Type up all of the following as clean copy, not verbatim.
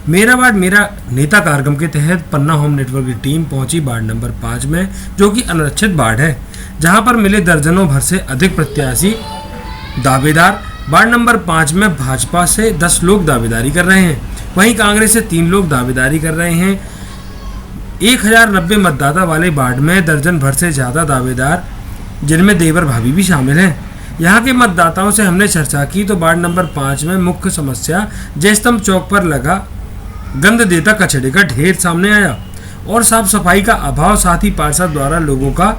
मेरा वार्ड मेरा नेता कार्यक्रम के तहत पन्ना होम नेटवर्क की टीम पहुंची वार्ड नंबर 5 में, जो कि अनारक्षित वार्ड है, जहां पर मिले दर्जनों भर से अधिक प्रत्याशी दावेदार। वार्ड नंबर 5 में भाजपा से 10 लोग दावेदारी कर रहे हैं, वहीं कांग्रेस से 3 लोग दावेदारी कर रहे हैं। 1090 मतदाता वाले वार्ड में दर्जन भर से ज़्यादा दावेदार, जिनमें देवर भाभी भी शामिल हैं। यहाँ के मतदाताओं से हमने चर्चा की तो वार्ड नंबर 5 में मुख्य समस्या जयस्तंभ चौक पर लगा गंध देता कचड़े का ढेर सामने आया और साफ सफाई का अभाव, साथ ही पार्षद द्वारा लोगों का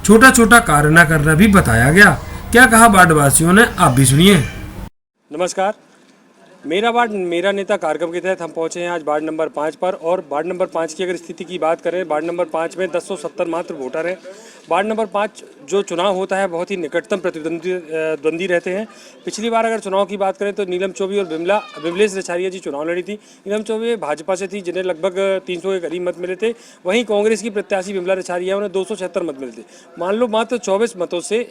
छोटा छोटा कार्य न करना भी बताया गया। क्या कहा वार्डवासियों ने, आप भी सुनिए। नमस्कार, मेरा वार्ड मेरा नेता कार्यक्रम के तहत हम पहुंचे हैं आज वार्ड नंबर 5 पर। और वार्ड नंबर 5 की अगर स्थिति की बात करें, वार्ड नंबर 5 में 1070 मात्र वोटर हैं। वार्ड नंबर 5 जो चुनाव होता है बहुत ही निकटतम प्रतिद्वंदी रहते हैं। पिछली बार अगर चुनाव की बात करें तो नीलम चौबे और बिमलेश रछारिया जी चुनाव लड़ी थी। नीलम चौबे भाजपा से थी, जिन्हें लगभग 300 के करीब मत मिले थे। वहीं कांग्रेस की प्रत्याशी बिमला रछारिया, उन्हें 276 मत मिले थे। मान लो मात्र 24 मतों से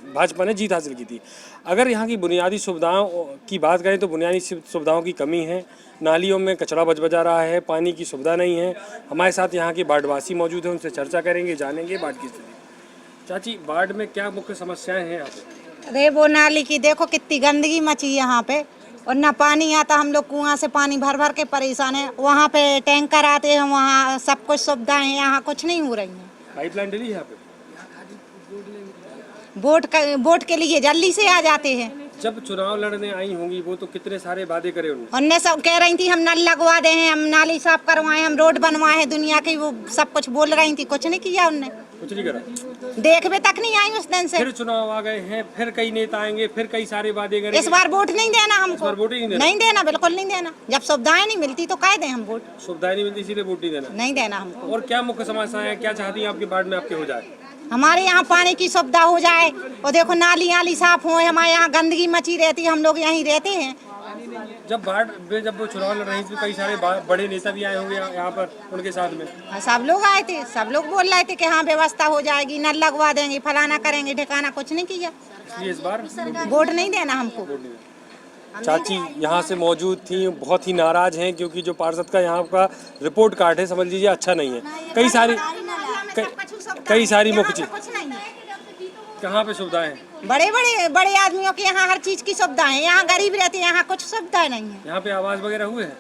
भाजपा ने जीत हासिल की थी। अगर यहाँ की बुनियादी सुविधाओं की बात करें तो बुनियादी सुविधाओं की कमी है। नालियों में कचरा बजा रहा है, पानी की सुविधा नहीं है। हमारे साथ यहाँ के वार्डवासी मौजूद हैं, उनसे चर्चा करेंगे, जानेंगे वार्ड की स्थिति। चाची, वार्ड में क्या मुख्य समस्याएं हैं यहाँ पे? अरे वो नाली की देखो कितनी गंदगी मची यहाँ पे, और ना पानी आता। हम लोग कुआं से पानी भर भर के परेशान है। वहाँ पे टैंकर आते हैं, वहाँ सब कुछ सुविधाएं हैं, यहाँ कुछ नहीं हो रही है। पाइपलाइन डली है यहाँ पे? वोट के लिए जल्दी से आ जाते हैं। जब चुनाव लड़ने आई होंगी वो तो कितने सारे वादे करे उन्होंने। उनने सब कह रही थी हम नल लगवा दे हैं, हम नाली साफ करवाए, हम रोड बनवाए हैं, दुनिया की वो सब कुछ बोल रही थी। कुछ नहीं किया उनने, कुछ नहीं करा। देखने तक नहीं आई उस दिन से। फिर चुनाव आ गए हैं, फिर कई नेता आएंगे, फिर कई सारे वादे करेंगे। इस बार वोट नहीं देना हमको। इस बार वोट ही नहीं देना? नहीं देना, बिल्कुल नहीं देना। जब सुविधाएं नहीं मिलती तो कह दें हम वोट। सुविधाएं नहीं मिलती इसीलिए वोट नहीं देना? नहीं देना हमको। और क्या मुख्य समस्याएं हैं, क्या चाहती हैं आपके वार्ड में आपके हो जाए? हमारे यहाँ पानी की सुविधा हो जाए, और देखो नाली साफ हो। हमारे यहाँ गंदगी मची रहती है, हम लोग यहीं रहते हैं। जब वार्ड में जब वो चुनाव लड़ रही थी कई सारे बड़े नेता भी आए होंगे यहाँ पर, उनके साथ में सब लोग आए थे, सब लोग बोल रहे थे कि हाँ व्यवस्था हो जाएगी, नल लगवा देंगे, फलाना करेंगे, ठिकाना। कुछ नहीं किया। इसलिए इस बार वोट नहीं देना हमको। चाची यहाँ से मौजूद थी, बहुत ही नाराज हैं क्योंकि जो पार्षद का यहाँ का रिपोर्ट कार्ड है, समझ लीजिए अच्छा नहीं है। कई सारी मुख्य चीज कहाँ पे सुविधाएं हैं? बड़े आदमियों के यहाँ हर चीज की सुविधा है। यहाँ गरीब रहते हैं, यहाँ कुछ सुविधा नहीं है। यहाँ पे आवास वगैरह हुए हैं?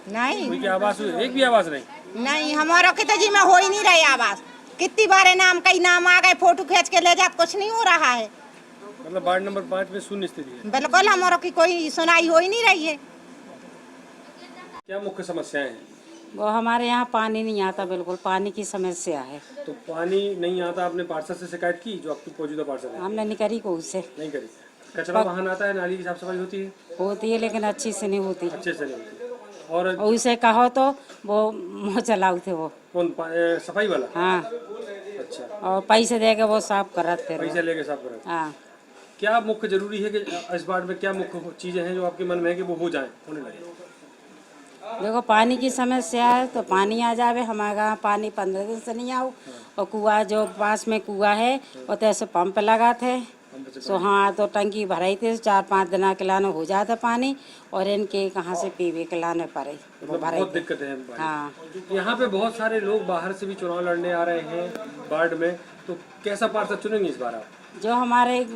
नहीं, कोई आवास हुए? एक भी आवास नहीं? नहीं, हमारा के जी में हो ही नहीं रहे आवास। कितनी बार नाम कई नाम आ गए, फोटो खींच के ले जा, कुछ नहीं हो रहा है। मतलब वार्ड नंबर 5 में शून्य स्थिति है? बिल्कुल, हमारा की कोई सुनाई हो ही नहीं रही है। क्या मुख्य समस्याएं हैं? वो हमारे यहाँ पानी नहीं आता, बिल्कुल पानी की समस्या है। तो पानी नहीं आता, आपने पार्षद से शिकायत की, जो आपकी मौजूदा पार्षद है? हमने नहीं करी, को उससे नहीं करी। कचरा वाहन आता है, नाली की साफ सफाई होती है लेकिन अच्छी से नहीं होती। अच्छे से नहीं होती। और उसे कहो तो वो मुँह चलाऊ थे। वो कौन सफाई वाला? हाँ। अच्छा। और पैसे दे के वो साफ करते थे। पैसे लेके साफ करते? हाँ। क्या मुख्य जरूरी है कि इस वार्ड में क्या मुख्य चीजें हैं जो आपके मन में है कि वो हो जाए, होने लगे? देखो पानी की समस्या है तो पानी आ जावे। हमारे यहाँ पानी 15 दिन से नहीं आओ, और कुआं जो पास में कुआं है वो तो ऐसे पंप लगा थे। सो हाँ, तो टंकी भराई थी, 4-5 दिन के लाने हो जाता पानी, और इनके कहाँ से पीवे के लाने पड़े। मतलब बहुत दिक्कत है। हाँ। यहाँ पे बहुत सारे लोग बाहर से भी चुनाव लड़ने आ रहे हैं वार्ड में, तो कैसा पार्षद चुनेंगे इस बार आप? जो हमारे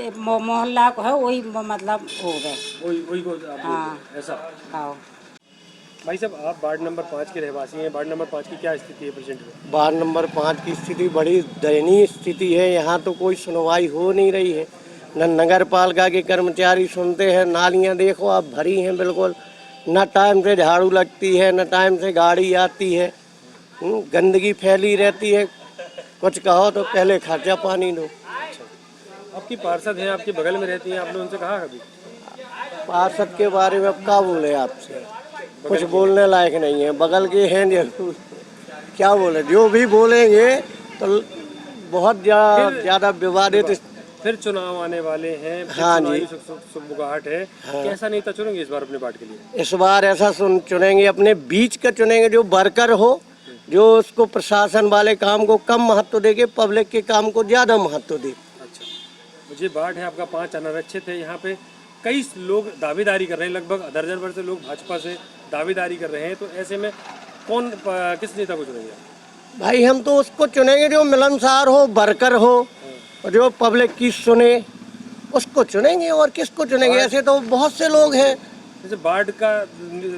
मोहल्ला को है वही मतलब हो गए, वही को। हाँ। ऐसा? हाँ। भाई साहब, आप वार्ड नंबर 5 के रहवासी हैं, वार्ड नंबर 5 की क्या स्थिति है प्रेजेंट में? वार्ड नंबर 5 की स्थिति बड़ी दयनीय स्थिति है। यहाँ तो कोई सुनवाई हो नहीं रही है। न नगर पालिका के कर्मचारी सुनते हैं। नालियाँ देखो आप भरी हैं बिल्कुल, न टाइम से झाड़ू लगती है, न टाइम से गाड़ी आती है। गंदगी फैली रहती है। कुछ कहो तो पहले खर्चा पानी दो। आपकी पार्षद हैं, आपके बगल में रहती हैं, आपने उनसे कहा कभी? पार्षद के बारे में अब क्या बोले आपसे, कुछ बोलने लायक नहीं है। बगल के हैं जरूर, क्या बोले, जो भी बोलेंगे तो बहुत ज्यादा विवादित। फिर चुनाव आने वाले हैं। हाँ जी, सुगबुगाहट है। हाँ। कैसा नेता चुनेंगे इस बार अपने पार्टी के लिए? इस बार ऐसा चुनेंगे, अपने बीच का चुनेंगे, जो वर्कर हो, जो उसको प्रशासन वाले काम को कम महत्व देके पब्लिक के काम को ज्यादा महत्व दे। अच्छा, मुझे वार्ड है आपका 5 अनारक्षित है। यहाँ पे कई लोग दावेदारी कर रहे हैं, लगभग दर्जन भर से लोग भाजपा से दावेदारी कर रहे हैं, तो ऐसे में कौन किस नेता को चुनेंगे? भाई हम तो उसको चुनेंगे जो मिलनसार हो, वर्कर हो, जो पब्लिक की सुने, उसको चुनेंगे। और किसको चुनेंगे? ऐसे तो बहुत से लोग हैं। जैसे बाढ़ का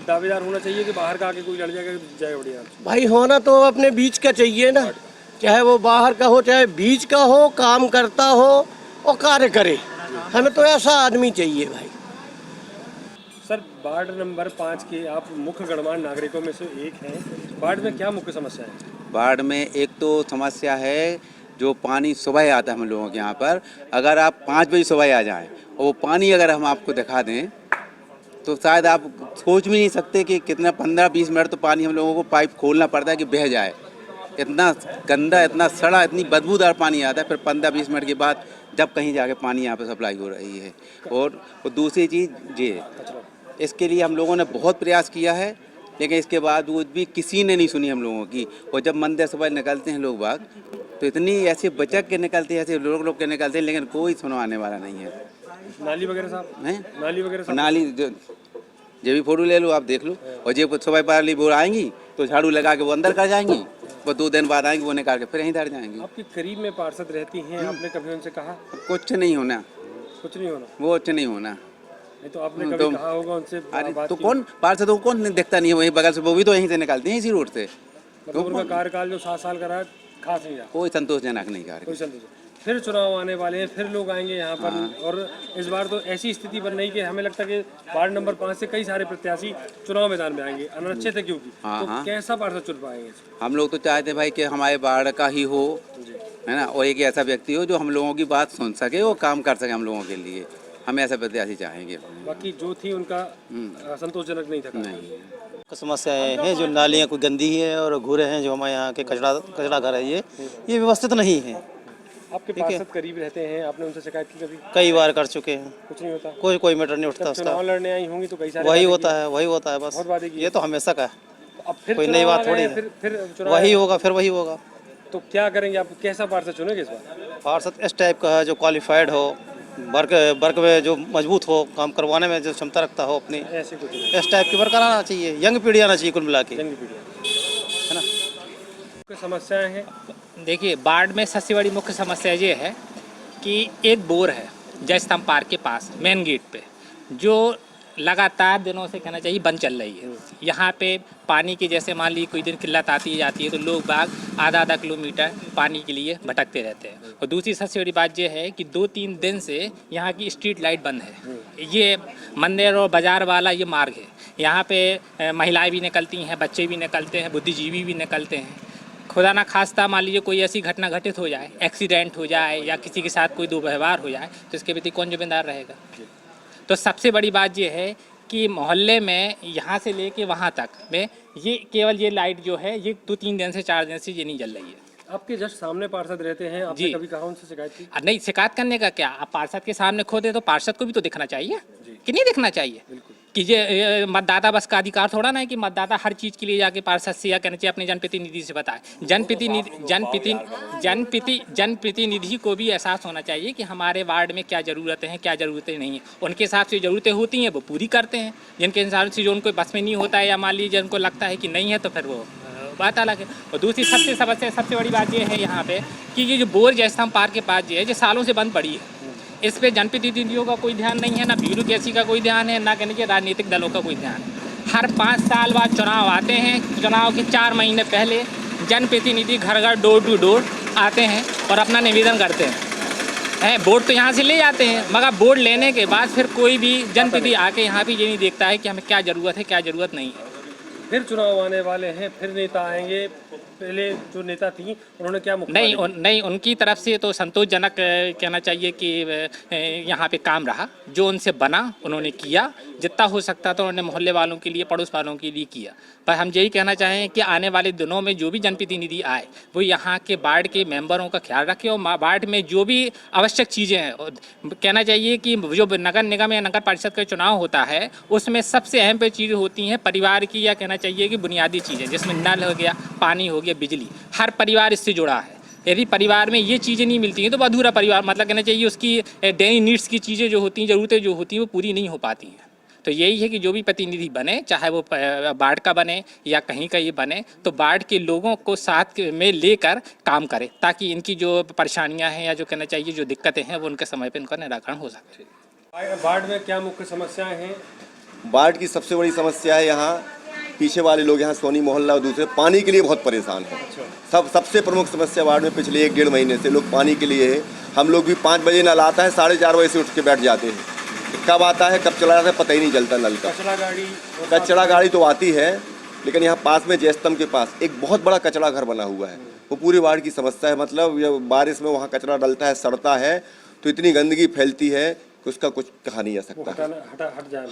दावेदार होना चाहिए कि बाहर का आके कोई लड़ जाएगा तो जाएगा बढ़िया? भाई होना तो अपने बीच का चाहिए ना, चाहे वो बाहर का हो चाहे बीच का हो, काम करता हो और कार्य करे। हमें तो ऐसा आदमी चाहिए भाई। सर, वार्ड नंबर 5 के आप मुख्य गणमान्य नागरिकों में से एक हैं। वार्ड में क्या मुख्य समस्या है? बाढ़ में एक तो समस्या है जो पानी सुबह आता है हम लोगों के यहाँ पर। अगर आप 5 बजे सुबह आ जाएं और वो पानी अगर हम आपको दिखा दें तो शायद आप सोच भी नहीं सकते कि कितना 15-20 मिनट तो पानी हम लोगों को पाइप खोलना पड़ता है कि बह जाए। इतना गंदा, इतना सड़ा, इतनी बदबूदार पानी आता है। फिर 15-20 मिनट के बाद जब कहीं जाके पानी यहाँ पर सप्लाई हो रही है। और दूसरी चीज़ ये, इसके लिए हम लोगों ने बहुत प्रयास किया है, लेकिन इसके बावजूद भी किसी ने नहीं सुनी हम लोगों की। और जब मंदिर सुबह निकलते हैं लोग बाग तो इतनी ऐसे बचक के निकलते हैं, ऐसे लोग के निकलते हैं, लेकिन कोई सुनवाने वाला नहीं है। नाली वगैरह साहब हैं? नाली वगैरह साहब? नाली जो भी फोटो ले लो आप देख लो। और जब सुबह पाली वो आएंगी तो झाड़ू लगा के वो अंदर कर जाएंगी, वो 2 दिन बाद आएंगी, वो निकाल के फिर यहीं धर जाएंगी। आपके करीब में पार्षद रहती हैं, आपने कभी उनसे कहा? कुछ नहीं होना, कुछ नहीं होना। वो कुछ नहीं होना। नहीं तो आपने कभी कहा होगा उनसे? अरे बात तो की? कौन पार्षद को कौन दिखता नहीं है वहीं बगल से, वो भी तो यहीं से निकालते हैं इसी रोड से। मतलब उनका कार्यकाल जो 7 साल का रहा खास नहीं रहा, कोई संतोषजनक नहीं कार्य। कोई संतोष। फिर चुनाव आने वाले हैं, फिर लोग आएंगे यहाँ पर। और इस बार तो ऐसी स्थिति बन रही कि हमें लगता है कि वार्ड नंबर 5 से कई सारे प्रत्याशी चुनाव मैदान में आएंगे, अनिश्चित है क्योंकि। तो कैसा पार्षद चुन पाएंगे? हम लोग तो चाहते हैं भाई कि हमारे वार्ड का ही हो, है ना, और एक ऐसा व्यक्ति हो जो हम लोगों की बात सुन सके और काम कर सके हम लोगों के लिए। हम ऐसा प्रत्याशी चाहेंगे। बाकी जो थी उनका संतोषजनक नहीं था। नहीं, समस्याएं हैं जो नालियाँ कोई गंदी है और घूरे हैं जो हमारे यहाँ के कचरा घर है, ये व्यवस्थित नहीं है। आपके पार्षद करीब रहते हैं, आपने उनसे शिकायत की कभी? कई बार कर चुके हैं, कुछ नहीं होता। कोई मैटर नहीं उठता उसका। चुनाव लड़ने आई होंगी तो कई सारे वही होता है बस। बहुत वादे की। ये तो हमेशा का है, अब फिर कोई नई बात थोड़ी है। फिर चुनाव वही होगा, फिर वही होगा। तो क्या करेंगे आप? कैसा पार्षद चुनेंगे इस बार? पार्षद इस टाइप का है जो क्वालिफाइड हो, वर्क में जो मजबूत हो, काम करवाने में जो क्षमता रखता हो अपनी, ऐसे कुछ इस टाइप की वर्कर आना चाहिए। यंग पीढ़ी आना चाहिए कुल मिला के, जंगी पीढ़ी है ना। कोई समस्याएं हैं? देखिए, बाढ़ में सबसे बड़ी मुख्य समस्या ये है कि एक बोर है जय स्तंभ पार्क के पास मेन गेट पे, जो लगातार दिनों से कहना चाहिए बंद चल रही है। यहाँ पे पानी की जैसे मान ली कोई दिन किल्लत आती जाती है तो लोग बाग आधा किलोमीटर पानी के लिए भटकते रहते हैं। और दूसरी सबसे बड़ी बात यह है कि 2-3 दिन से यहाँ की स्ट्रीट लाइट बंद है। ये मंदिर और बाज़ार वाला ये मार्ग है, यहाँ पे महिलाएं भी निकलती हैं, बच्चे भी निकलते हैं, बुद्धिजीवी भी निकलते हैं। खुदा ना खास्ता मान लीजिए कोई ऐसी घटना घटित हो जाए, एक्सीडेंट हो जाए या किसी के साथ कोई दुर्व्यवहार हो जाए तो इसके प्रति कौन जिम्मेदार रहेगा? तो सबसे बड़ी बात ये है कि मोहल्ले में यहाँ से लेके वहाँ तक में ये केवल ये लाइट जो है ये 2-3 दिन से 4 दिन से ये नहीं जल रही है। आपके जस्ट सामने पार्षद रहते हैं, आपने जी। कभी कहा उनसे शिकायत की? नहीं, शिकायत करने का क्या, आप पार्षद के सामने खोदे तो पार्षद को भी तो दिखना चाहिए कि नहीं दिखना चाहिए कि ये मतदाता बस का अधिकार थोड़ा ना है कि मतदाता हर चीज़ के लिए जाके पार्षद से या कहना चाहिए अपने जनप्रतिनिधि से बताए। जनप्रतिनिधि को भी एहसास होना चाहिए कि हमारे वार्ड में क्या ज़रूरतें हैं, क्या ज़रूरतें नहीं हैं। उनके हिसाब से ज़रूरतें होती हैं वो पूरी करते हैं, जिनके हिसाब से जो उनको बस में नहीं होता है या मान लीजिए उनको लगता है कि नहीं है तो फिर वो बात अलग है। और दूसरी सबसे बड़ी बात ये है यहाँ पे कि ये जो बोर जय स्तंभ पार्क के पास जो है ये सालों से बंद पड़ी है। इस पे जनप्रतिनिधियों का कोई ध्यान नहीं है, ना ब्यूरोक्रेसी का कोई ध्यान है, ना कहने के राजनीतिक दलों का कोई ध्यान है। हर 5 साल बाद चुनाव आते हैं, चुनाव के 4 महीने पहले जनप्रतिनिधि घर घर डोर टू डोर आते हैं और अपना निवेदन करते हैं। वोट तो यहाँ से ले जाते हैं, मगर वोट लेने के बाद फिर कोई भी जनप्रतिनिधि आके यहाँ पे ये नहीं देखता है कि हमें क्या ज़रूरत है, क्या ज़रूरत नहीं है। फिर चुनाव आने वाले हैं, फिर नेता आएंगे। पहले जो नेता थी उन्होंने क्या नहीं, उनकी तरफ से तो संतोषजनक कहना चाहिए कि यहाँ पे काम रहा, जो उनसे बना उन्होंने किया, जितना हो सकता था उन्होंने मोहल्ले वालों के लिए, पड़ोस वालों के लिए किया। पर हम यही कहना चाहें कि आने वाले दिनों में जो भी जनप्रतिनिधि आए वो यहाँ के वार्ड के मेंबरों का ख्याल रखे और वार्ड में जो भी आवश्यक चीज़ें हैं, कहना चाहिए कि जो नगर निगम या नगर परिषद का चुनाव होता है उसमें सबसे अहम पे चीज़ें होती हैं परिवार की, या कहना चाहिए कि बुनियादी चीज़ें, जिसमें नल हो गया, पानी हो गया, बिजली। हर परिवार इससे जुड़ा है। यदि परिवार में ये चीज़ें नहीं मिलती हैं तो वो अधूरा परिवार, मतलब कहना चाहिए उसकी डेली नीड्स की चीज़ें जो होती हैं, ज़रूरतें जो होती हैं वो पूरी नहीं हो पाती हैं। तो यही है कि जो भी प्रतिनिधि बने, चाहे वो बाढ़ का बने या कहीं का ये बने, तो बाढ़ के लोगों को साथ में लेकर काम करे, ताकि इनकी जो परेशानियां हैं या जो कहना चाहिए जो दिक्कतें हैं वो उनके समय पर इनका निराकरण हो सके। बाढ़ में क्या मुख्य समस्याएं हैं? बाढ़ की सबसे बड़ी समस्या है यहाँ पीछे वाले लोग यहाँ सोनी मोहल्ला और दूसरे पानी के लिए बहुत परेशान हैं। सबसे प्रमुख समस्या बाढ़ में पिछले 1-1.5 महीने से लोग पानी के लिए है। हम लोग भी 5 बजे नल आता है, 4:30 बजे से उठ के बैठ जाते हैं। कब आता है कब चला जाता है पता ही नहीं चलता नल का। कचरा गाड़ी तो आती है, लेकिन यहाँ पास में जयस्तंभ के पास एक बहुत बड़ा कचरा घर बना हुआ है, वो पूरी बाढ़ की समस्या है। मतलब ये बारिश में वहाँ कचरा डलता है, सड़ता है, तो इतनी गंदगी फैलती है कि उसका कुछ कहा नहीं जा सकता।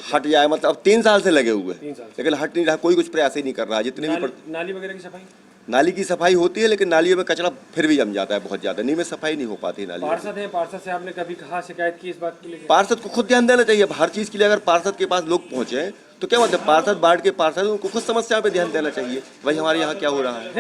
हट जाए मतलब अब 3 साल से लगे हुए हैं, लेकिन हट नहीं रहा, कोई कुछ प्रयास ही नहीं कर रहा है। जितने भी नाली वगैरह की सफाई, नाली की सफाई होती है, लेकिन नालियों में कचरा फिर भी जम जाता है बहुत ज़्यादा, नहीं में सफाई नहीं हो पाती नाली। पार्षद हैं, पार्षद से आपने कभी कहा, शिकायत की इस बात के लिए? पार्षद को खुद ध्यान देना चाहिए। हर चीज़ के लिए अगर पार्षद के पास लोग पहुँचे तो क्या मतलब पार्षद बाढ़ के पार्षद उनको खुद समस्या पे ध्यान देना चाहिए। भाई हमारे यहाँ क्या हो रहा है।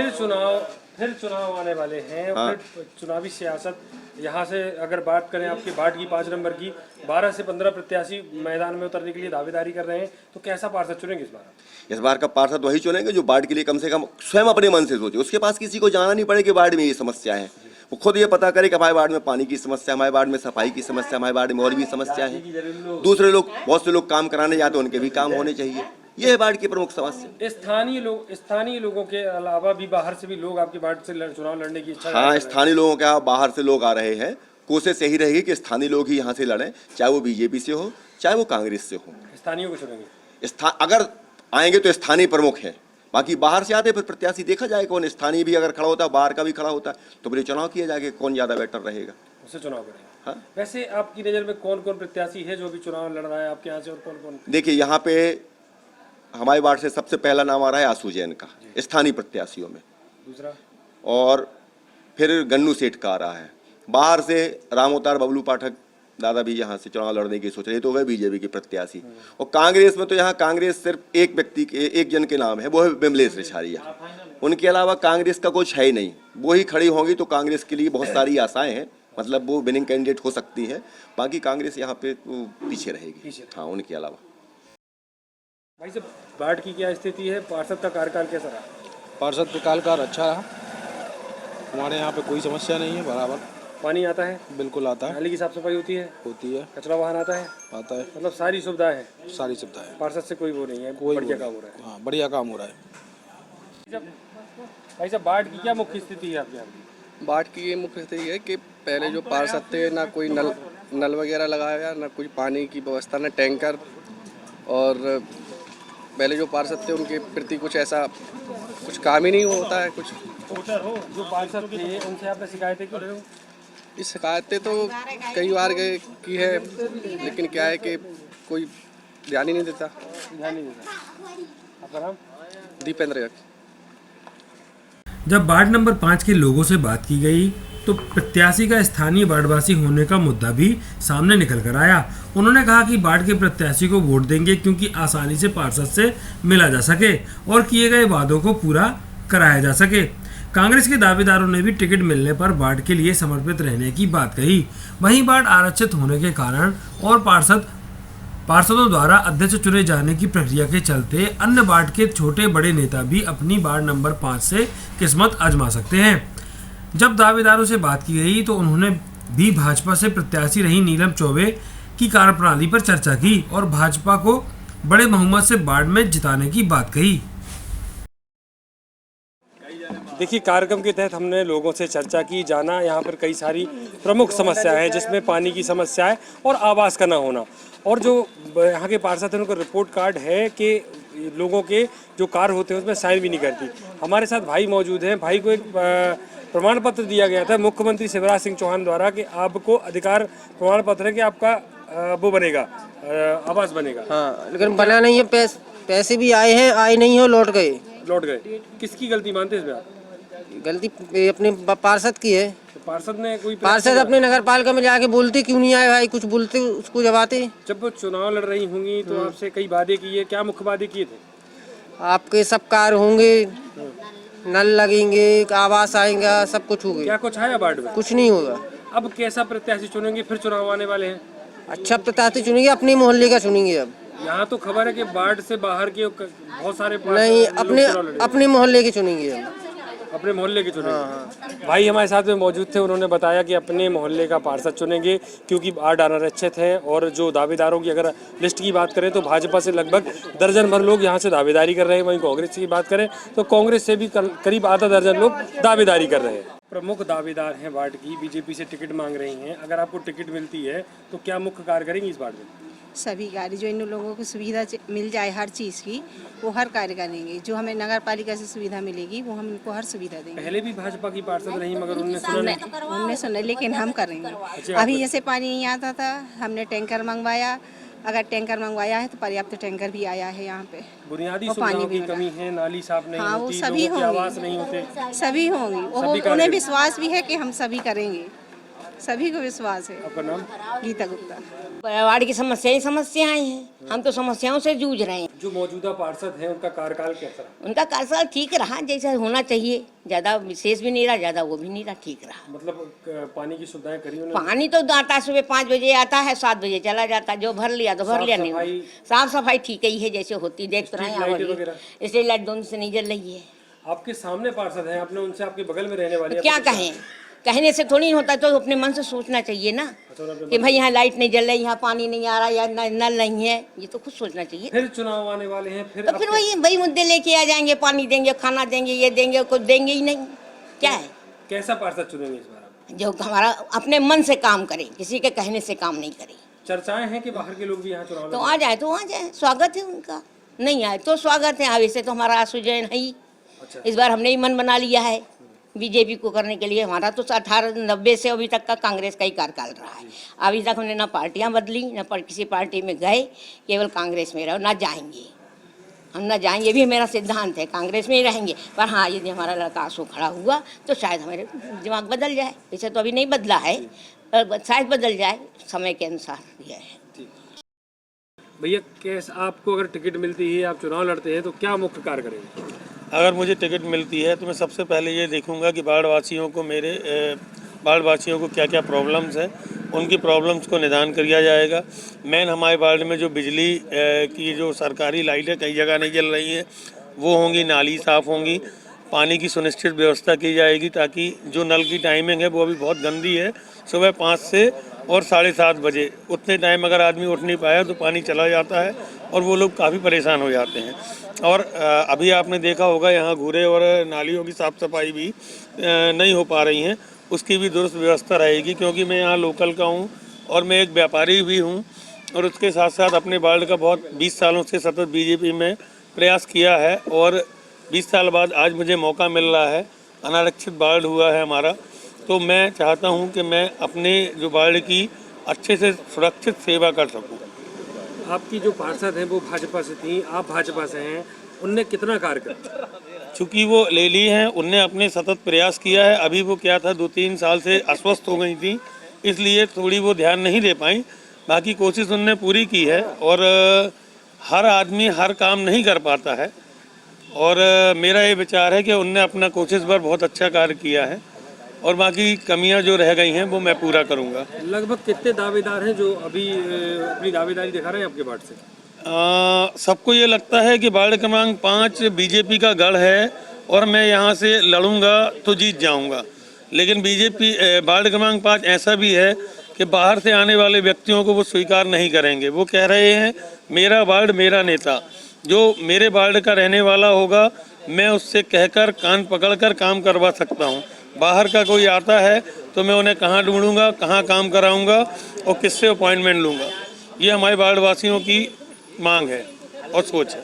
फिर चुनाव आने वाले हैं, फिर चुनावी सियासत। यहाँ से अगर बात करें आपकी बाढ़ की 5 नंबर की, 12 से 15 प्रत्याशी मैदान में उतरने के लिए दावेदारी कर रहे हैं, तो कैसा पार्षद चुनेंगे इस बार? इस बार का पार्षद वही चुनेंगे जो बाढ़ के लिए कम से कम स्वयं अपने मन से सोचे। उसके पास किसी को जाना नहीं पड़े कि बाढ़ में ये समस्या है, वो खुद ये पता करे कि हमारे बाढ़ में पानी की समस्या, हमारे बाढ़ में सफाई की समस्या, हमारे बाढ़ में और भी समस्या है। दूसरे लोग, बहुत से लोग काम कराने जाते हैं, उनके भी काम होने चाहिए। ये है बाढ़ की प्रमुख समस्या। स्थानीय लोगों के अलावा भी बाहर से भी लोग आपकी बाढ़ से चुनाव लड़ने की इच्छा? हाँ, स्थानीय लोगों के बाहर से लोग आ रहे हैं। कोशिश यही रहेगी कि स्थानीय लोग ही यहाँ से लड़ें, चाहे वो बीजेपी से हो चाहे वो कांग्रेस से हो। स्थानीय को चुनेंगे? अगर आएंगे तो स्थानीय प्रमुख है, बाकी बाहर से आते फिर प्रत्याशी देखा जाए कौन। स्थानीय भी अगर खड़ा होता है, बाहर का भी खड़ा होता है, तो फिर चुनाव किया जाएगा कौन ज़्यादा बेटर रहेगा, उससे चुनाव करेंगे। हाँ। वैसे आपकी नज़र में कौन कौन प्रत्याशी है जो भी चुनाव लड़ रहा है आपके यहाँ से, और कौन कौन? देखिए, यहाँ पे हमारे वार्ड से सबसे पहला नाम आ रहा है आशू जैन का स्थानीय प्रत्याशियों में, दूसरा, और फिर गन्नू सेठ का आ रहा है। बाहर से राम अवतार बबलू पाठक दादा भी यहाँ से चुनाव लड़ने की सोच रहे, तो वह बीजेपी के प्रत्याशी। और कांग्रेस में तो यहाँ कांग्रेस सिर्फ एक व्यक्ति के, एक जन के नाम है, वो है विमलेश रिछारिया। उनके अलावा कांग्रेस का कुछ है ही नहीं। वो ही खड़ी होंगी तो कांग्रेस के लिए बहुत सारी आशाएं हैं, मतलब वो विनिंग कैंडिडेट हो सकती है। बाकी कांग्रेस यहाँ पे पीछे रहेगी। हाँ, उनके अलावा। भाई साहब, बाढ़ की क्या स्थिति है? पार्षद का कार्यकाल कैसा रहा? पार्षद का कार्यकाल अच्छा रहा। हमारे यहाँ पे कोई समस्या नहीं है, बराबर पानी आता है? बिल्कुल आता है। नाली की साफ सफाई होती है? होती है। कचरा वाहन आता है? आता है। मतलब सारी सुविधाएं हैं? सारी सुविधाएं हैं। पार्षद से कोई वो नहीं है, कोई बढ़िया काम हो रहा है। हाँ, बढ़िया काम हो रहा है। भाई साहब, बाढ़ की क्या मुख्य स्थिति है आपके यहाँ? बाढ़ की ये मुख्य स्थिति है कि पहले जो पार्षद थे, ना कोई नल वगैरह लगाया गया, ना कोई पानी की व्यवस्था, ना टैंकर। और पहले जो पार्षद थे उनके प्रति कुछ ऐसा कुछ काम ही नहीं होता है कुछ। जो पार्षद थे उनसे आपने शिकायतें की? इस शिकायतें तो कई बार की है, लेकिन क्या है कि कोई ध्यान ही नहीं देता। आपका नाम? दीपेंद्र। जब वार्ड नंबर 5 के लोगों से बात की गई तो प्रत्याशी का स्थानीय वार्डवासी होने का मुद्दा भी सामने निकल कर आया। उन्होंने कहा कि वार्ड के प्रत्याशी को वोट देंगे क्योंकि आसानी से पार्षद से मिला जा सके और किए गए वादों को पूरा कराया जा सके। कांग्रेस के दावेदारों ने भी टिकट मिलने पर वार्ड के लिए समर्पित रहने की बात कही। वहीं वार्ड आरक्षित होने के कारण और पार्षदों द्वारा अध्यक्ष चुने जाने की प्रक्रिया के चलते अन्य वार्ड के छोटे बड़े नेता भी अपनी वार्ड नंबर 5 से किस्मत आजमा सकते हैं। जब दावेदारों से बात की गई तो उन्होंने भी भाजपा से प्रत्याशी रही नीलम चौबे की कार्यप्रणाली पर चर्चा की और भाजपा को बड़े बहुमत से वार्ड में जिताने की बात कही। देखिए, कार्यक्रम के तहत हमने लोगों से चर्चा की, जाना यहाँ पर कई सारी प्रमुख समस्याएं हैं, जिसमें पानी की समस्या है और आवास का ना होना। और जो यहाँ के पार्षद हैं उनका रिपोर्ट कार्ड है कि लोगों के जो कार्य होते हैं उसमें साइन भी नहीं करती। हमारे साथ भाई मौजूद हैं। भाई को एक प्रमाण पत्र दिया गया था मुख्यमंत्री शिवराज सिंह चौहान द्वारा कि आपको अधिकार प्रमाण पत्र है कि आपका वो बनेगा, आवास बनेगा। हाँ, लेकिन बना नहीं है। पैसे भी आए हैं, आए नहीं हो, लौट गए। किसकी गलती मानते हैं इसमें आप? गलती अपने पार्षद की है। तो पार्षद ने कोई पार्षद अपने नगर पालिका में जाके बोलते क्यों नहीं आए भाई, कुछ बोलते उसको जब आते। जब वो चुनाव लड़ रही होंगी तो आपसे कई वादे किए, क्या मुख्य वादे किए थे? आपके सब कार्य होंगे, नल लगेंगे, आवास आएगा, सब कुछ होगा। क्या कुछ आया बाढ़ में? कुछ नहीं होगा। अब कैसा प्रत्याशी चुनेंगे? फिर चुनाव आने वाले हैं। अच्छा प्रत्याशी चुनेंगे, अपने मोहल्ले का चुनेंगे। अब यहाँ तो खबर है कि बाढ़ से बाहर के बहुत सारे नहीं, लोग अपने चुनाव लड़े। अपने मोहल्ले के चुनेंगे अब। अपने मोहल्ले के चुनेंगे। भाई हमारे साथ में मौजूद थे, उन्होंने बताया कि अपने मोहल्ले का पार्षद चुनेंगे क्योंकि बाढ़ अनारक्षित है। और जो दावेदारों की अगर लिस्ट की बात करें तो भाजपा से लगभग दर्जन भर लोग यहाँ से दावेदारी कर रहे हैं। वहीं कांग्रेस की बात करें तो कांग्रेस से भी करीब आधा दर्जन लोग दावेदारी कर रहे हैं। प्रमुख दावेदार हैं बाढ़ की, बीजेपी से टिकट मांग रही हैं। अगर आपको टिकट मिलती है तो क्या मुख्य कार्य करेंगी इस बाढ़ में? सभी कार्य जो इन लोगों को सुविधा मिल जाए हर चीज़ की, वो हर कार्य करेंगे। जो हमें नगर पालिका से सुविधा मिलेगी वो हम इनको हर सुविधा देंगे। पहले भी भाजपा की पार्षद रही मगर उनने सुना, लेकिन हम करेंगे। अभी जैसे पानी नहीं आता था, हमने टैंकर मंगवाया। अगर टैंकर मंगवाया है तो पर्याप्त टैंकर भी आया है यहाँ पे। बुनियादी सुविधाओं की कमी है, नाली साफ नहीं हाँ, वो होती, सभी लोगों के आवास नहीं होते। सभी होंगी। उन्हें विश्वास भी है कि हम सभी करेंगे, सभी को विश्वास है। आपका नाम? गीता गुप्ता। वार्ड की समस्याएं हैं, हम तो समस्याओं से जूझ रहे हैं। जो मौजूदा पार्षद हैं उनका कार्यकाल कैसा? उनका कार्यकाल ठीक रहा, जैसा होना चाहिए। ज्यादा विशेष भी नहीं रहा, ज्यादा वो भी नहीं रहा, ठीक रहा। मतलब पानी की सुविधाएं करी उन्होंने? पानी तो आता सुबह 5 बजे आता है, 7 बजे चला जाता। जो भर लिया तो भर लिया, नहीं साफ सफाई ठीक ही है जैसे होती, देख रहे हैं। इसलिए लाइट दोनों से नहीं जल रही है। आपके सामने पार्षद हैं, आपने उनसे आपके बगल में रहने वाले क्या कहें? कहने से थोड़ी होता, तो अपने मन से सोचना चाहिए ना कि भाई यहाँ लाइट नहीं जल रही, यहाँ पानी नहीं आ रहा, या नल नहीं है, ये तो खुद सोचना चाहिए। फिर चुनाव आने वाले हैं, फिर वही मुद्दे लेके आ जाएंगे, पानी देंगे, खाना देंगे, ये देंगे, कुछ देंगे ही नहीं। क्या है? कैसा पार्षद चुनेंगे इस बार? जो हमारा अपने मन से काम करे, किसी के कहने से काम नहीं करे। चर्चाएं हैं कि बाहर के लोग भी यहाँ चुनाव तो आ जाए तो आ जाए, स्वागत है उनका। नहीं आए तो स्वागत है। वैसे तो हमारा आशुजन है ही। इस बार हमने ही मन बना लिया है बीजेपी को करने के लिए। हमारा तो 1890 से अभी तक का कांग्रेस का ही कार्यकाल रहा है। अभी तक हमने ना पार्टियां बदली, ना किसी पार्टी में गए, केवल कांग्रेस में रहो, ना जाएंगे। हम ना जाएंगे भी मेरा सिद्धांत है, कांग्रेस में ही रहेंगे। पर हाँ, यदि हमारा लड़का आंसू खड़ा हुआ तो शायद हमारे दिमाग बदल जाए। वैसे तो अभी नहीं बदला है, पर शायद बदल जाए समय के अनुसार। यह है। भैया कैसे आपको अगर टिकट मिलती है, आप चुनाव लड़ते हैं तो क्या मुख्य कार्य करेंगे? अगर मुझे टिकट मिलती है तो मैं सबसे पहले ये देखूंगा कि बाढ़ वासियों को क्या क्या प्रॉब्लम्स हैं, उनकी प्रॉब्लम्स को निदान किया जाएगा। मेन हमारे वार्ड में जो बिजली की जो सरकारी लाइटें कई जगह नहीं जल रही हैं वो होंगी, नाली साफ़ होंगी, पानी की सुनिश्चित व्यवस्था की जाएगी ताकि जो नल की टाइमिंग है वो अभी बहुत गंदी है। सुबह 5 से और 7:30 बजे, उतने टाइम अगर आदमी उठ नहीं पाया तो पानी चला जाता है और वो लोग काफ़ी परेशान हो जाते हैं। और अभी आपने देखा होगा यहाँ घूरे और नालियों की साफ़ सफाई भी नहीं हो पा रही हैं, उसकी भी दुरुस्त व्यवस्था रहेगी। क्योंकि मैं यहाँ लोकल का हूँ और मैं एक व्यापारी भी हूँ और उसके साथ साथ अपने वार्ड का बहुत 20 सालों से सतत बीजेपी में प्रयास किया है और 20 साल बाद आज मुझे मौका मिल रहा है। अनारक्षित वार्ड हुआ है हमारा, तो मैं चाहता हूं कि मैं अपने जो वार्ड की अच्छे से सुरक्षित सेवा कर सकूं। आपकी जो पार्षद हैं वो भाजपा से थी, आप भाजपा से हैं, उनने कितना कार्य किया? चूँकि वो ले ली हैं, उनने अपने सतत प्रयास किया है। अभी वो क्या था 2-3 साल से अस्वस्थ हो गई थी, इसलिए थोड़ी वो ध्यान नहीं दे पाई। बाकी कोशिश उनने पूरी की है और हर आदमी हर काम नहीं कर पाता है और मेरा ये विचार है कि उनने अपना कोशिश पर बहुत अच्छा कार्य किया है और बाकी कमियां जो रह गई हैं वो मैं पूरा करूंगा। लगभग कितने दावेदार हैं जो अभी अपनी दावेदारी दिखा रहे हैं आपके वार्ड से? सबको ये लगता है कि वार्ड क्रमांक 5 बीजेपी का गढ़ है और मैं यहाँ से लड़ूंगा तो जीत जाऊंगा। लेकिन बीजेपी वार्ड क्रमांक 5 ऐसा भी है कि बाहर से आने वाले व्यक्तियों को वो स्वीकार नहीं करेंगे। वो कह रहे हैं मेरा वार्ड मेरा नेता। जो मेरे वार्ड का रहने वाला होगा मैं उससे कहकर कान पकड़कर काम करवा सकता हूं। बाहर का कोई आता है तो मैं उन्हें कहां ढूंढूंगा, कहां काम कराऊंगा और किससे अपॉइंटमेंट लूंगा। ये हमारे वार्ड वासियों की मांग है और सोच है।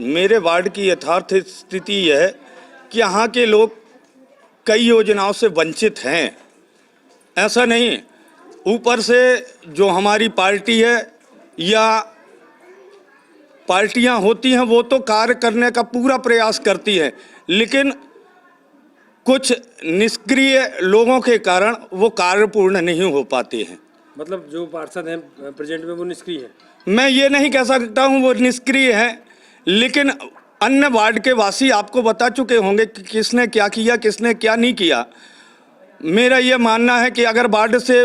मेरे वार्ड की यथार्थ स्थिति यह है कि यहाँ के लोग कई योजनाओं से वंचित हैं। ऐसा नहीं, ऊपर से जो हमारी पार्टी है या पार्टियां होती हैं वो तो कार्य करने का पूरा प्रयास करती हैं, लेकिन कुछ निष्क्रिय लोगों के कारण वो कार्य पूर्ण नहीं हो पाते हैं। मतलब जो पार्षद हैं प्रेजेंट में वो निष्क्रिय हैं? मैं ये नहीं कह सकता हूँ वो निष्क्रिय हैं, लेकिन अन्य वार्ड के वासी आपको बता चुके होंगे कि किसने क्या किया, किसने क्या नहीं किया। मेरा ये मानना है कि अगर वार्ड से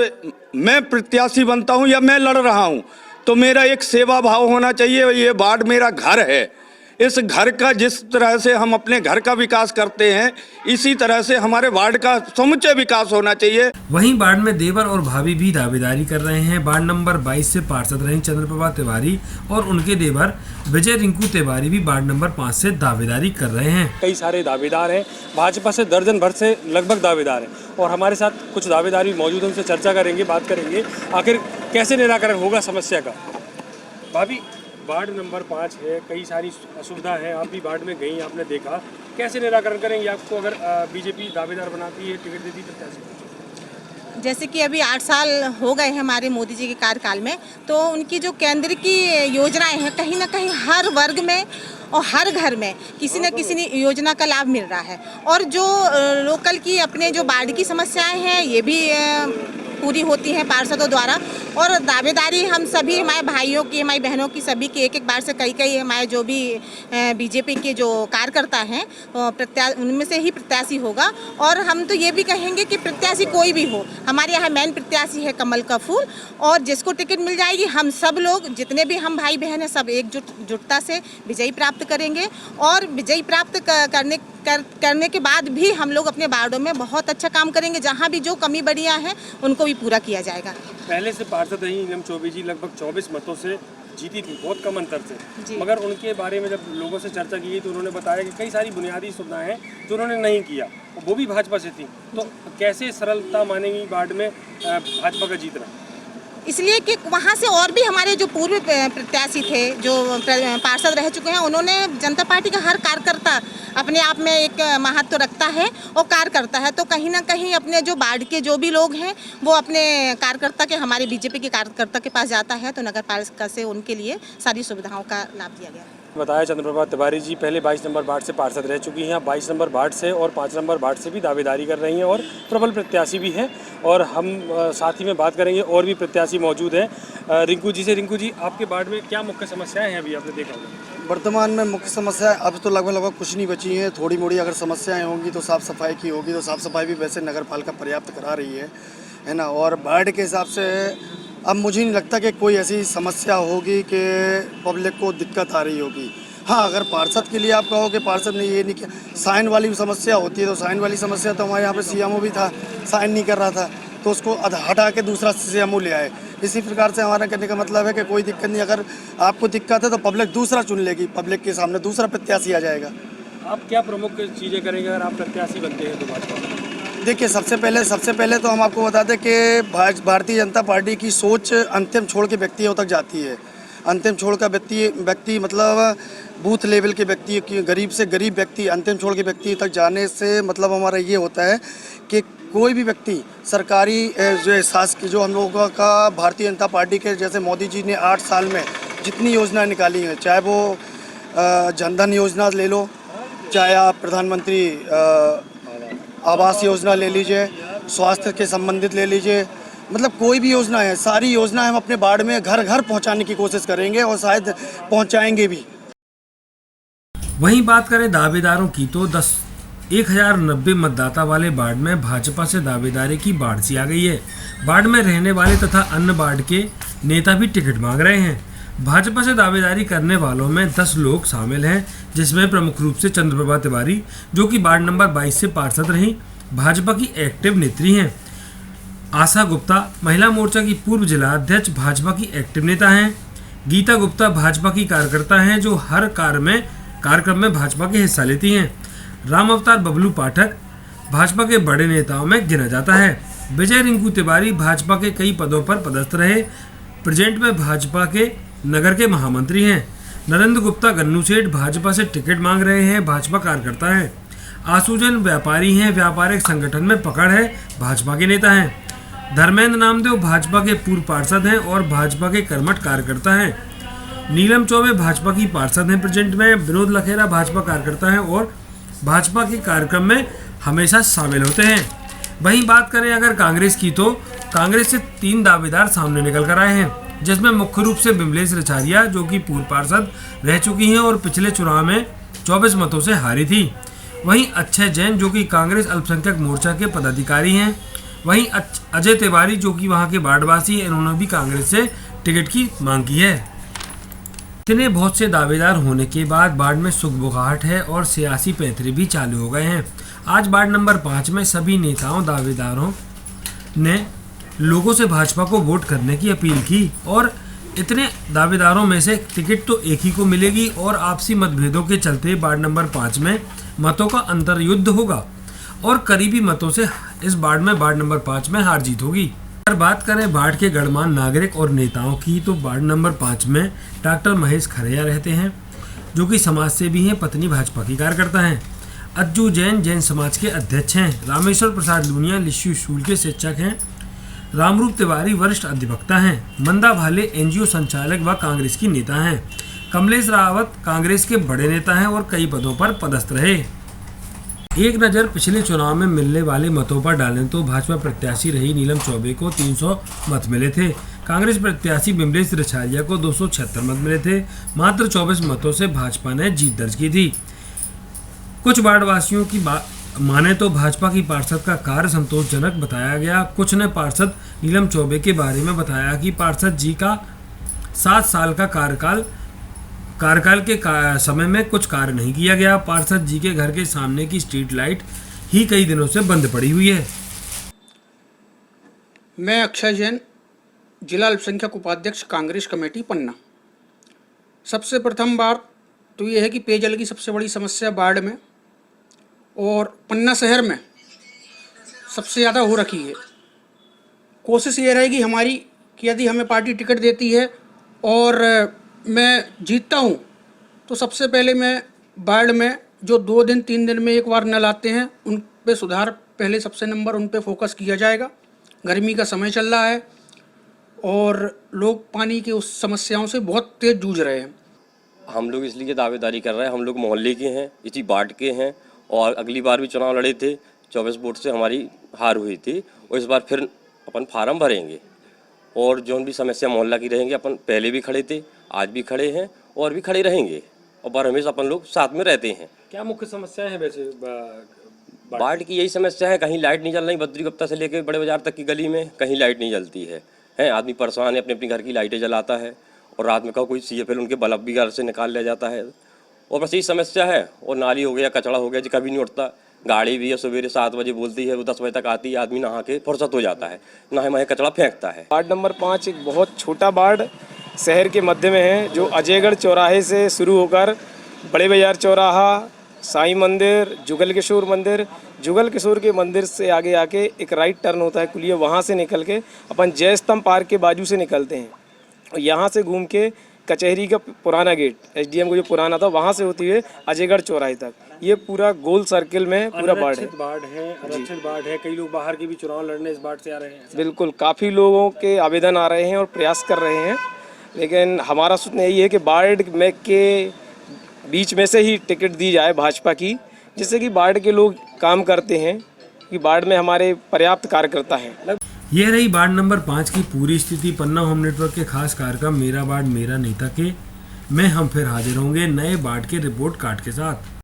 मैं प्रत्याशी बनता हूँ या मैं लड़ रहा हूँ तो मेरा एक सेवा भाव होना चाहिए। ये वार्ड मेरा घर है, इस घर का जिस तरह से हम अपने घर का विकास करते हैं इसी तरह से हमारे वार्ड का समुचे विकास होना चाहिए। वहीं वार्ड में देवर और भाभी भी दावेदारी कर रहे हैं। वार्ड नंबर 22 से पार्षद रही चंद्रप्रभा तिवारी और उनके देवर विजय रिंकू तिवारी भी वार्ड नंबर 5 से दावेदारी कर रहे हैं। कई सारे दावेदार हैं, भाजपा से दर्जन भर से लगभग दावेदार हैं और हमारे साथ कुछ दावेदार भी मौजूद हैं, उनसे चर्चा करेंगे, बात करेंगे आखिर कैसे निराकरण होगा समस्या का। भाभी, वार्ड नंबर 5 है, कई सारी असुविधा है, आप भी वार्ड में गई, आपने देखा, कैसे निराकरण करेंगे आपको अगर बीजेपी दावेदार बनाती है, टिकट देती प्रत्याशी? जैसे कि अभी 8 साल हो गए हैं हमारे मोदी जी के कार्यकाल में, तो उनकी जो केंद्र की योजनाएं हैं कहीं ना कहीं हर वर्ग में और हर घर में किसी न किसी योजना का लाभ मिल रहा है। और जो लोकल की अपने जो बाढ़ की समस्याएं हैं ये भी पूरी होती हैं पार्षदों द्वारा। और दावेदारी हम सभी हमारे भाइयों की, हमारी बहनों की, सभी की एक बार से कई हमारे जो भी बीजेपी के जो कार्यकर्ता हैं उनमें से ही प्रत्याशी होगा। और हम तो ये भी कहेंगे कि प्रत्याशी कोई भी हो, हमारे यहाँ मेन प्रत्याशी है कमल का फूल और जिसको टिकट मिल जाएगी हम सब लोग जितने भी हम भाई बहन हैं सब एकजुटता से विजयी प्राप्त करेंगे। और विजयी प्राप्त करने के बाद भी हम लोग अपने वार्डों में बहुत अच्छा काम करेंगे, जहाँ भी जो कमी बढ़ियाँ हैं उनको भी पूरा किया जाएगा। पहले से पार्षद रही नीलम चौबे जी लगभग 24 मतों से जीती थी, बहुत कम अंतर से, मगर उनके बारे में जब लोगों से चर्चा की गई तो उन्होंने बताया कि कई सारी बुनियादी सुविधाएं हैं जो उन्होंने नहीं किया, वो भी भाजपा से थी। तो कैसे सरलता मानेगी वार्ड में भाजपा का जीतना? इसलिए कि वहाँ से और भी हमारे जो पूर्व प्रत्याशी थे जो पार्षद रह चुके हैं उन्होंने जनता पार्टी का हर कार्यकर्ता अपने आप में एक महत्व रखता है और कार्य करता है। तो कहीं ना कहीं अपने जो वार्ड के जो भी लोग हैं वो अपने कार्यकर्ता के, हमारे बीजेपी के कार्यकर्ता के पास जाता है तो नगर पालिका से उनके लिए सारी सुविधाओं का लाभ दिया गया है। बताया चंद्रप्रभा तिवारी जी पहले 22 नंबर वार्ड से पार्षद रह चुकी हैं, 22 नंबर वार्ड से और 5 नंबर वार्ड से भी दावेदारी कर रही हैं और प्रबल प्रत्याशी भी हैं। और हम साथ ही में बात करेंगे और भी प्रत्याशी मौजूद हैं रिंकू जी से। रिंकू जी, आपके वार्ड में क्या मुख्य समस्याएं हैं अभी आपने देखा होगा? वर्तमान में मुख्य समस्या अब तो लगभग कुछ नहीं बची हैं। थोड़ी मोड़ी अगर समस्याएं होंगी तो साफ़ सफाई की होगी, तो साफ़ सफाई भी वैसे नगर पालिका पर्याप्त करा रही है ना। और वार्ड के हिसाब से अब मुझे नहीं लगता कि कोई ऐसी समस्या होगी कि पब्लिक को दिक्कत आ रही होगी। हाँ, अगर पार्षद के लिए आप कहो कि पार्षद ने ये नहीं किया, साइन वाली समस्या होती है तो साइन वाली समस्या तो हमारे यहाँ पे सीएमओ भी था, साइन नहीं कर रहा था तो उसको हटा के दूसरा सीएमओ ले आए। इसी प्रकार से हमारा कहने का मतलब है कि कोई दिक्कत नहीं, अगर आपको दिक्कत है तो पब्लिक दूसरा चुन लेगी, पब्लिक के सामने दूसरा प्रत्याशी आ जाएगा। आप क्या प्रमुख चीज़ें करेंगे अगर आप प्रत्याशी बनते हैं तो भाजपा? देखिए, सबसे पहले तो हम आपको बता दें कि भारतीय जनता पार्टी की सोच अंतिम छोड़ के व्यक्तियों तक जाती है। अंतिम छोड़ का व्यक्ति मतलब बूथ लेवल के व्यक्ति की, गरीब से गरीब व्यक्ति, अंतिम छोड़ के व्यक्ति तक जाने से मतलब हमारा ये होता है कि कोई भी व्यक्ति सरकारी जो शासकीय जो हम लोगों का भारतीय जनता पार्टी के जैसे मोदी जी ने 8 साल में जितनी योजनाएं निकाली हैं, चाहे वो जनधन योजना ले लो, चाहे आप प्रधानमंत्री आवास योजना ले लीजिए, स्वास्थ्य के संबंधित ले लीजिए, मतलब कोई भी योजना है, सारी योजना हम अपने वार्ड में घर घर पहुंचाने की कोशिश करेंगे और शायद पहुंचाएंगे भी। वहीं बात करें दावेदारों की तो 1090 मतदाता वाले वार्ड में भाजपा से दावेदारी की बाढ़ सी आ गई है। वार्ड में रहने वाले तथा अन्य वार्ड के नेता भी टिकट मांग रहे हैं। भाजपा से दावेदारी करने वालों में 10 लोग शामिल हैं, जिसमें प्रमुख रूप से चंद्रप्रभा तिवारी जो कि वार्ड नंबर 22 से पार्षद रहीं, भाजपा की एक्टिव नेत्री हैं। आशा गुप्ता महिला मोर्चा की पूर्व जिला अध्यक्ष, भाजपा की एक्टिव नेता हैं। गीता गुप्ता भाजपा की कार्यकर्ता हैं जो हर कार्यक्रम में भाजपा के हिस्सा लेती हैं। राम अवतार बबलू पाठक भाजपा के बड़े नेताओं में गिना जाता है। विजय रिंकू तिवारी भाजपा के कई पदों पर पदस्थ रहे, प्रेजेंट में भाजपा के नगर के महामंत्री हैं। नरेंद्र गुप्ता गन्नू सेठ भाजपा से टिकट मांग रहे हैं, भाजपा कार्यकर्ता हैं। आशुजन व्यापारी हैं, व्यापारिक संगठन में पकड़ है, भाजपा के नेता हैं। धर्मेंद्र नामदेव भाजपा के पूर्व पार्षद हैं और भाजपा के कर्मठ कार्यकर्ता हैं। नीलम चौबे भाजपा की पार्षद हैं प्रेजेंट में। विनोद लखेरा भाजपा कार्यकर्ता हैं और भाजपा के कार्यक्रम में हमेशा शामिल होते हैं। वहीं बात करें अगर कांग्रेस की तो कांग्रेस से 3 दावेदार सामने निकल कर आए हैं, जिसमें मुख्य रूप से विमलेश रचारिया जो कि पूर्व पार्षद रह चुकी हैं और पिछले चुनाव में 24 मतों से हारी थी। वहीं अक्षय जैन जो कि कांग्रेस अल्पसंख्यक मोर्चा के पदाधिकारी हैं, वहीं अजय तिवारी जो कि वहां के बाढ़वासी हैं, इन्होंने भी कांग्रेस से टिकट की मांग की है। इतने बहुत से दावेदार होने के बाद बाढ़ में सुगबुगाहट है और सियासी पैंतरे भी चालू हो गए हैं। आज वार्ड नंबर 5 में सभी नेताओं दावेदारों ने लोगों से भाजपा को वोट करने की अपील की और इतने दावेदारों में से टिकट तो एक ही को मिलेगी और आपसी मतभेदों के चलते वार्ड नंबर 5 में मतों का अंतर युद्ध होगा और करीबी मतों से इस वार्ड नंबर 5 में हार जीत होगी। अगर बात करें वार्ड के गणमान्य नागरिक और नेताओं की तो वार्ड नंबर 5 में डॉक्टर महेश खरैया रहते हैं जो कि समाज सेवी हैं, पत्नी भाजपा की कार्यकर्ता हैं। अज्जू जैन जैन समाज के अध्यक्ष हैं। रामेश्वर प्रसाद लूनिया लिस्यू स्कूल के शिक्षक हैं। रामरूप तिवारी वरिष्ठ अधिवक्ता हैं। मंदा भाले एनजीओ संचालक व कांग्रेस की नेता हैं। कमलेश रावत कांग्रेस के बड़े नेता हैं और कई पदों पर पदस्थ रहे। एक नज़र पिछले चुनाव में मिलने वाले मतों पर डालें तो भाजपा प्रत्याशी रही नीलम चौबे को 300 मत मिले थे। कांग्रेस प्रत्याशी बिमलेश रिछालिया को 276 मत मिले थे। मात्र 24 मतों से भाजपा ने जीत दर्ज की थी। कुछ वार्डवासियों की माने तो भाजपा की पार्षद का कार्य संतोषजनक बताया गया। कुछ ने पार्षद नीलम चौबे के बारे में बताया कि पार्षद जी का 7 साल का कार्यकाल के समय में कुछ कार्य नहीं किया गया। पार्षद जी के घर के सामने की स्ट्रीट लाइट ही कई दिनों से बंद पड़ी हुई है। मैं अक्षय जैन, जिला अल्पसंख्यक उपाध्यक्ष कांग्रेस कमेटी पन्ना। सबसे प्रथम बात तो ये है कि पेयजल की सबसे बड़ी समस्या बाढ़ में और पन्ना शहर में सबसे ज़्यादा हो रखी है। कोशिश ये रहेगी हमारी कि यदि हमें पार्टी टिकट देती है और मैं जीतता हूँ तो सबसे पहले मैं बाढ़ में जो 2 दिन 3 दिन में एक बार नल आते हैं उन पे सुधार, पहले सबसे नंबर उन पे फोकस किया जाएगा। गर्मी का समय चल रहा है और लोग पानी की उस समस्याओं से बहुत तेज़ जूझ रहे हैं। हम लोग इसलिए दावेदारी कर रहे हैं, हम लोग मोहल्ले के हैं, इसी वार्ड के हैं और अगली बार भी चुनाव लड़े थे, 24 वोट से हमारी हार हुई थी और इस बार फिर अपन फार्म भरेंगे और जो भी समस्या मोहल्ला की रहेंगे, अपन पहले भी खड़े थे, आज भी खड़े हैं और भी खड़े रहेंगे और बार हमेशा अपन लोग साथ में रहते हैं। क्या मुख्य समस्याएं हैं वैसे वार्ड की? यही समस्या है, कहीं लाइट नहीं जल रही, बद्री गुप्ता से लेकर बड़े बाजार तक की गली में कहीं लाइट नहीं जलती है। आदमी परेशान है, अपने अपने घर की लाइटें जलाता है और रात में कहो कोई CFL उनके बल्ब भी घर से निकाल लिया जाता है और बस यही समस्या है। और नाली हो गया, कचरा हो गया जी, कभी नहीं उठता। गाड़ी भी है, सवेरे 7 बजे बोलती है, वो 10 बजे तक आती है, आदमी नहा के फुर्सत हो जाता है, नहा महे कचरा फेंकता है। वार्ड नंबर 5 एक बहुत छोटा वार्ड शहर के मध्य में है, जो अजयगढ़ चौराहे से शुरू होकर बड़े बाजार चौराहा, साईं मंदिर, जुगल किशोर मंदिर, जुगल किशोर के मंदिर से आगे आके एक राइट टर्न होता है कुलिया, वहाँ से निकल के अपन जय स्तंभ पार्क के बाजू से निकलते हैं और यहाँ से घूम के कचहरी का पुराना गेट, SDM को जो पुराना था, वहाँ से होती हुए अजयगढ़ चौराहे तक, ये पूरा गोल सर्किल में पूरा बाढ़ है। अनरक्षित बाढ़ है, कई लोग बाहर के भी चुनाव लड़ने इस बाढ़ से आ रहे हैं। बिल्कुल, काफ़ी लोगों के आवेदन आ रहे हैं और प्रयास कर रहे हैं, लेकिन हमारा सूचना यही है कि बाढ़ में के बीच में से ही टिकट दी जाए भाजपा की, जिससे कि बाढ़ के लोग काम करते हैं, कि बाढ़ में हमारे पर्याप्त कार्यकर्ता हैं। ये रही वार्ड नंबर 5 की पूरी स्थिति। पन्ना होम नेटवर्क के खास कार्यक्रम मेरा वार्ड मेरा नेता के में हम फिर हाजिर होंगे नए वार्ड के रिपोर्ट कार्ड के साथ।